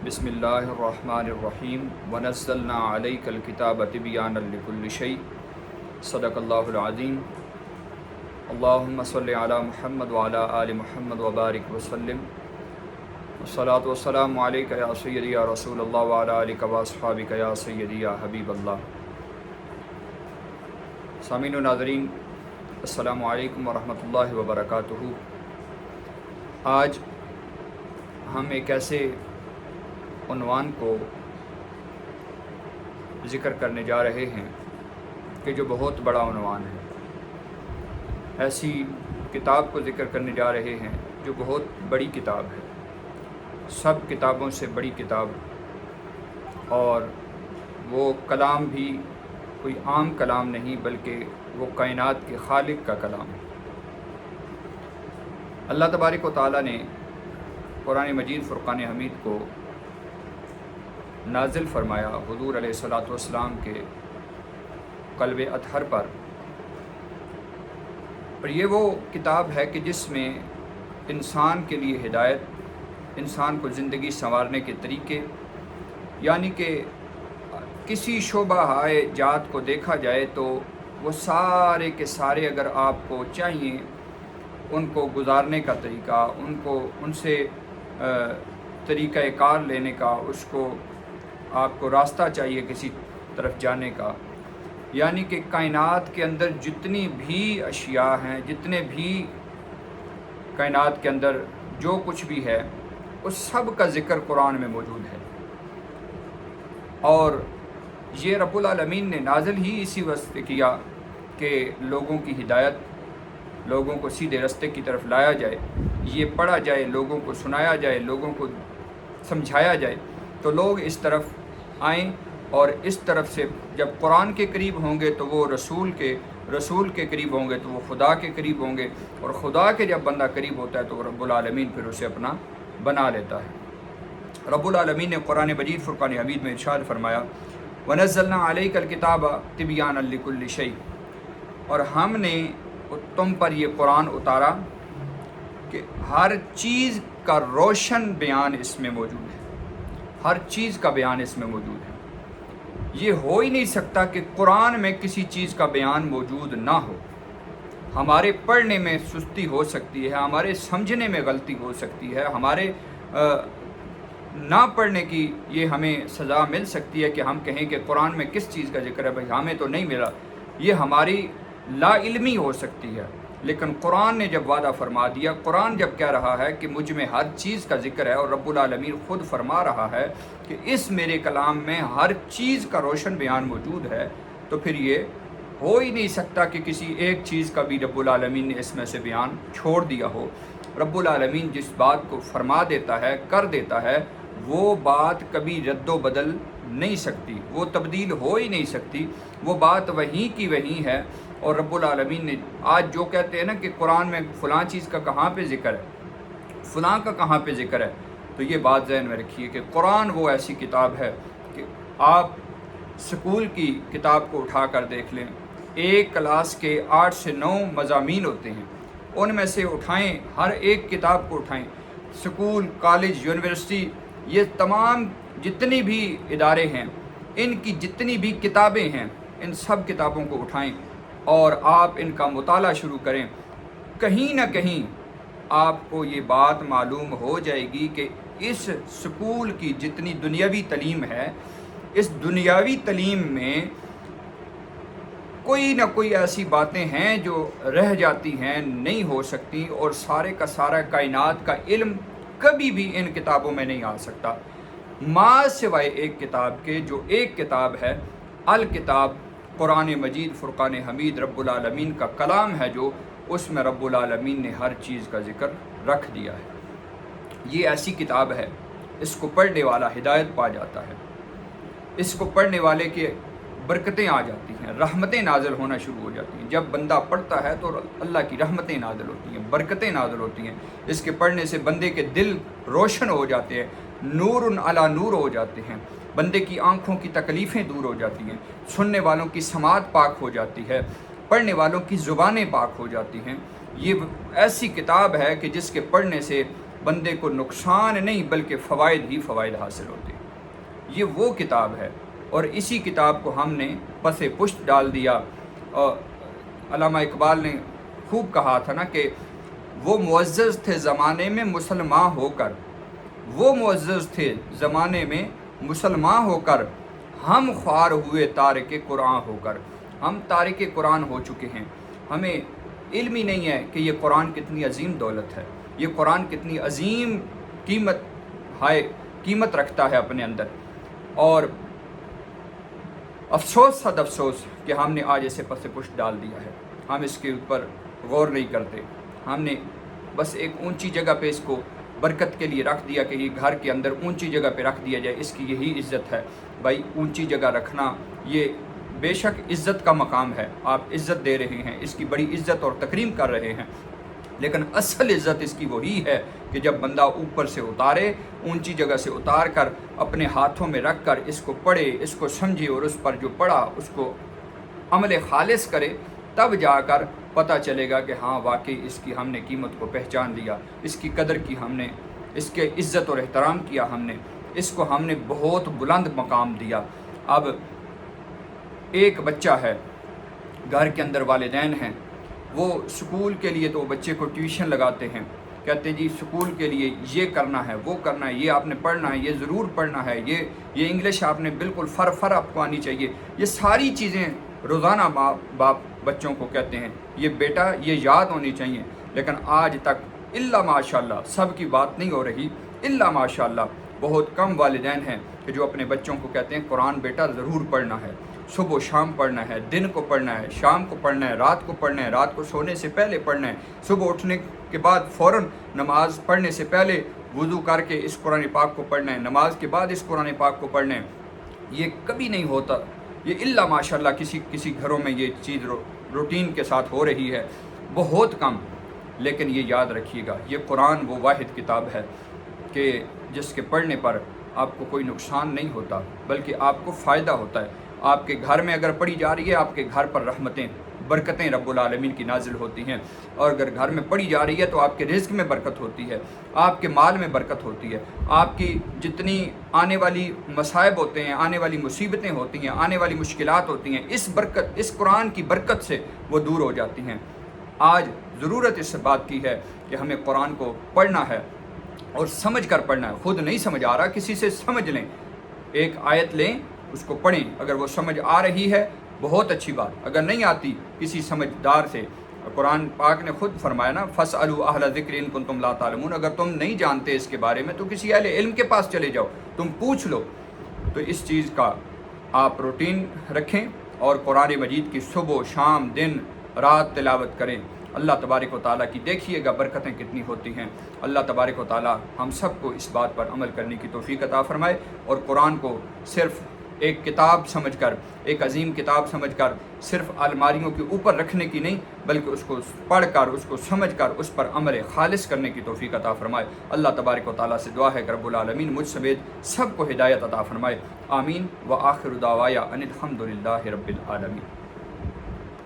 بسم اللہ الرحمن الرحیم ونزلنا علیک الکتاب تبیانا لکل شیء صدق اللہ العظیم اللہم صلی علی محمد وعلی آل محمد وبارک وسلم والصلاة والسلام علیک یا سیدی یا رسول اللہ وعلی آلک واصحابک یا سیدی یا حبیب اللہ۔ سامعین و ناظرین، السلام علیکم ورحمۃ اللہ وبرکاتہ۔ آج ہم ایک ایسے عنوان کو ذکر کرنے جا رہے ہیں کہ جو بہت بڑا عنوان ہے۔ ایسی کتاب کو ذکر کرنے جا رہے ہیں جو بہت بڑی کتاب ہے، سب کتابوں سے بڑی کتاب، اور وہ کلام بھی کوئی عام کلام نہیں بلکہ وہ کائنات کے خالق کا کلام ہے۔ اللہ تبارک و تعالیٰ نے قرآن مجید فرقان حمید کو نازل فرمایا حضور علیہ الصلاۃ والسلام کے قلب اطہر پر، اور یہ وہ کتاب ہے کہ جس میں انسان کے لیے ہدایت، انسان کو زندگی سنوارنے کے طریقے، یعنی کہ کسی شعبہ جات کو دیکھا جائے تو وہ سارے کے سارے اگر آپ کو چاہیے ان کو گزارنے کا طریقہ، ان سے طریقہ کار لینے کا، اس کو آپ کو راستہ چاہیے کسی طرف جانے کا، یعنی کہ کائنات کے اندر جتنی بھی اشیاء ہیں، جتنے بھی کائنات کے اندر جو کچھ بھی ہے، اس سب کا ذکر قرآن میں موجود ہے۔ اور یہ رب العالمین نے نازل ہی اسی واسطے کیا کہ لوگوں کی ہدایت، لوگوں کو سیدھے راستے کی طرف لایا جائے، یہ پڑھا جائے، لوگوں کو سنایا جائے، لوگوں کو سمجھایا جائے، تو لوگ اس طرف آئیں، اور اس طرف سے جب قرآن کے قریب ہوں گے تو وہ رسول کے قریب ہوں گے تو وہ خدا کے قریب ہوں گے، اور خدا کے جب بندہ قریب ہوتا ہے تو رب العالمین پھر اسے اپنا بنا لیتا ہے۔ رب العالمین نے قرآن مجید فرقان حمید میں ارشاد فرمایا وَنَزَّلْنَا عَلَيْكَ الْكِتَابَ تِبْيَانًا لِكُلِّ شَيْءٍ، اور ہم نے تم پر یہ قرآن اتارا کہ ہر چیز کا روشن بیان اس میں موجود ہے، ہر چیز کا بیان اس میں موجود ہے۔ یہ ہو ہی نہیں سکتا کہ قرآن میں کسی چیز کا بیان موجود نہ ہو۔ ہمارے پڑھنے میں سستی ہو سکتی ہے، ہمارے سمجھنے میں غلطی ہو سکتی ہے، ہمارے نہ پڑھنے کی یہ ہمیں سزا مل سکتی ہے کہ ہم کہیں کہ قرآن میں کس چیز کا ذکر ہے، بھائی ہمیں تو نہیں ملا، یہ ہماری لا علمی ہو سکتی ہے۔ لیکن قرآن نے جب وعدہ فرما دیا، قرآن جب کہہ رہا ہے کہ مجھ میں ہر چیز کا ذکر ہے، اور رب العالمین خود فرما رہا ہے کہ اس میرے کلام میں ہر چیز کا روشن بیان موجود ہے، تو پھر یہ ہو ہی نہیں سکتا کہ کسی ایک چیز کا بھی رب العالمین نے اس میں سے بیان چھوڑ دیا ہو۔ رب العالمین جس بات کو فرما دیتا ہے، کر دیتا ہے، وہ بات کبھی رد و بدل نہیں سکتی، وہ تبدیل ہو ہی نہیں سکتی، وہ بات وہیں کی وہیں ہے۔ اور رب العالمین نے آج جو کہتے ہیں نا کہ قرآن میں فلاں چیز کا کہاں پہ ذکر ہے، فلاں کا کہاں پہ ذکر ہے، تو یہ بات ذہن میں رکھیے کہ قرآن وہ ایسی کتاب ہے کہ آپ سکول کی کتاب کو اٹھا کر دیکھ لیں، ایک کلاس کے 8 سے 9 مضامین ہوتے ہیں، ان میں سے اٹھائیں، ہر ایک کتاب کو اٹھائیں، سکول، کالج، یونیورسٹی، یہ تمام جتنی بھی ادارے ہیں، ان کی جتنی بھی کتابیں ہیں، ان سب کتابوں کو اٹھائیں اور آپ ان کا مطالعہ شروع کریں۔ کہیں نہ کہیں آپ کو یہ بات معلوم ہو جائے گی کہ اس سکول کی جتنی دنیاوی تعلیم ہے، اس دنیاوی تعلیم میں کوئی نہ کوئی ایسی باتیں ہیں جو رہ جاتی ہیں، نہیں ہو سکتی، اور سارے کا سارا کائنات کا علم کبھی بھی ان کتابوں میں نہیں آ سکتا، ماں سوائے ایک کتاب کے، جو ایک کتاب ہے الکتاب قرآن مجید فرقان حمید، رب العالمین کا کلام ہے، جو اس میں رب العالمین نے ہر چیز کا ذکر رکھ دیا ہے۔ یہ ایسی کتاب ہے، اس کو پڑھنے والا ہدایت پا جاتا ہے، اس کو پڑھنے والے کے برکتیں آ جاتی ہیں، رحمتیں نازل ہونا شروع ہو جاتی ہیں۔ جب بندہ پڑھتا ہے تو اللہ کی رحمتیں نازل ہوتی ہیں، برکتیں نازل ہوتی ہیں، اس کے پڑھنے سے بندے کے دل روشن ہو جاتے ہیں، نور علی نور ہو جاتے ہیں، بندے کی آنکھوں کی تکلیفیں دور ہو جاتی ہیں، سننے والوں کی سماعت پاک ہو جاتی ہے، پڑھنے والوں کی زبانیں پاک ہو جاتی ہیں۔ یہ ایسی کتاب ہے کہ جس کے پڑھنے سے بندے کو نقصان نہیں بلکہ فوائد ہی فوائد حاصل ہوتے ہیں۔ یہ وہ کتاب ہے، اور اسی کتاب کو ہم نے پس پشت ڈال دیا۔ اور علامہ اقبال نے خوب کہا تھا نا کہ وہ معزز تھے زمانے میں مسلمان ہو کر، وہ معزز تھے زمانے میں مسلمان ہو کر، ہم خوار ہوئے تارک قرآن ہو کر۔ ہم تارک قرآن ہو چکے ہیں، ہمیں علم ہی نہیں ہے کہ یہ قرآن کتنی عظیم دولت ہے، یہ قرآن کتنی عظیم قیمت رکھتا ہے اپنے اندر۔ اور افسوس صد افسوس کہ ہم نے آج اسے پس پشت ڈال دیا ہے، ہم اس کے اوپر غور نہیں کرتے، ہم نے بس ایک اونچی جگہ پہ اس کو برکت کے لیے رکھ دیا کہ یہ گھر کے اندر اونچی جگہ پہ رکھ دیا جائے، اس کی یہی عزت ہے۔ بھائی اونچی جگہ رکھنا یہ بے شک عزت کا مقام ہے، آپ عزت دے رہے ہیں، اس کی بڑی عزت اور تکریم کر رہے ہیں، لیکن اصل عزت اس کی وہی ہے کہ جب بندہ اوپر سے اتارے، اونچی جگہ سے اتار کر اپنے ہاتھوں میں رکھ کر اس کو پڑھے، اس کو سمجھے، اور اس پر جو پڑھا اس کو عمل خالص کرے، تب جا کر پتہ چلے گا کہ ہاں واقعی اس کی ہم نے قیمت کو پہچان لیا، اس کی قدر کی ہم نے، اس کے عزت اور احترام کیا ہم نے، اس کو ہم نے بہت بلند مقام دیا۔ اب ایک بچہ ہے، گھر کے اندر والدین ہیں، وہ سکول کے لیے تو بچے کو ٹیوشن لگاتے ہیں، کہتے ہیں جی سکول کے لیے یہ کرنا ہے، وہ کرنا ہے، یہ آپ نے پڑھنا ہے، یہ ضرور پڑھنا ہے، یہ انگلش آپ نے بالکل فر آپ کو آنی چاہیے۔ یہ ساری چیزیں روزانہ ماں باپ بچوں کو کہتے ہیں یہ بیٹا یہ یاد ہونی چاہیے، لیکن آج تک الا ماشاءاللہ سب کی بات نہیں ہو رہی، الا ماشاءاللہ بہت کم والدین ہیں کہ جو اپنے بچوں کو کہتے ہیں قرآن بیٹا ضرور پڑھنا ہے، صبح و شام پڑھنا ہے، دن کو پڑھنا ہے، شام کو پڑھنا ہے، رات کو پڑھنا ہے، رات کو سونے سے پہلے پڑھنا ہے، صبح اٹھنے کے بعد فوراً نماز پڑھنے سے پہلے وضو کر کے اس قرآن پاک کو پڑھنا ہے، نماز کے بعد اس قرآن پاک کو پڑھنا ہے۔ یہ کبھی نہیں ہوتا، یہ الا ماشاءاللہ کسی گھروں میں یہ چیز روٹین کے ساتھ ہو رہی ہے، بہت کم۔ لیکن یہ یاد رکھیے گا، یہ قرآن وہ واحد کتاب ہے کہ جس کے پڑھنے پر آپ کو کوئی نقصان نہیں ہوتا بلکہ آپ کو فائدہ ہوتا ہے۔ آپ کے گھر میں اگر پڑھی جا رہی ہے، آپ کے گھر پر رحمتیں برکتیں رب العالمین کی نازل ہوتی ہیں، اور اگر گھر میں پڑھی جا رہی ہے تو آپ کے رزق میں برکت ہوتی ہے، آپ کے مال میں برکت ہوتی ہے، آپ کی جتنی آنے والی مصائب ہوتے ہیں، آنے والی مصیبتیں ہوتی ہیں، آنے والی مشکلات ہوتی ہیں، اس قرآن کی برکت سے وہ دور ہو جاتی ہیں۔ آج ضرورت اس بات کی ہے کہ ہمیں قرآن کو پڑھنا ہے اور سمجھ کر پڑھنا ہے، خود نہیں سمجھ آ رہا کسی سے سمجھ لیں، ایک آیت لیں اس کو پڑھیں، اگر وہ سمجھ آ رہی ہے بہت اچھی بات، اگر نہیں آتی کسی سمجھدار سے، قرآن پاک نے خود فرمایا نا فَاسْأَلُوا أَهْلَ الذِّكْرِ إِن كُنتُمْ لَا تَعْلَمُونَ، اگر تم نہیں جانتے اس کے بارے میں تو کسی اہل علم کے پاس چلے جاؤ، تم پوچھ لو۔ تو اس چیز کا آپ روٹین رکھیں اور قرآن مجید کی صبح شام دن رات تلاوت کریں۔ اللہ تبارک و تعالیٰ کی دیکھیے گا برکتیں کتنی ہوتی ہیں۔ اللہ تبارک و تعالیٰ ہم سب کو اس بات پر عمل کرنے کی توفیق عطا فرمائے، اور قرآن کو صرف ایک کتاب سمجھ کر، ایک عظیم کتاب سمجھ کر صرف الماریوں کے اوپر رکھنے کی نہیں بلکہ اس کو پڑھ کر، اس کو سمجھ کر اس پر عمل خالص کرنے کی توفیق عطا فرمائے۔ اللہ تبارک و تعالیٰ سے دعا ہے کہ رب العالمین مجھ سمیت سب کو ہدایت عطا فرمائے، آمین۔ وآخر دعوایا ان الحمد للہ رب العالمین۔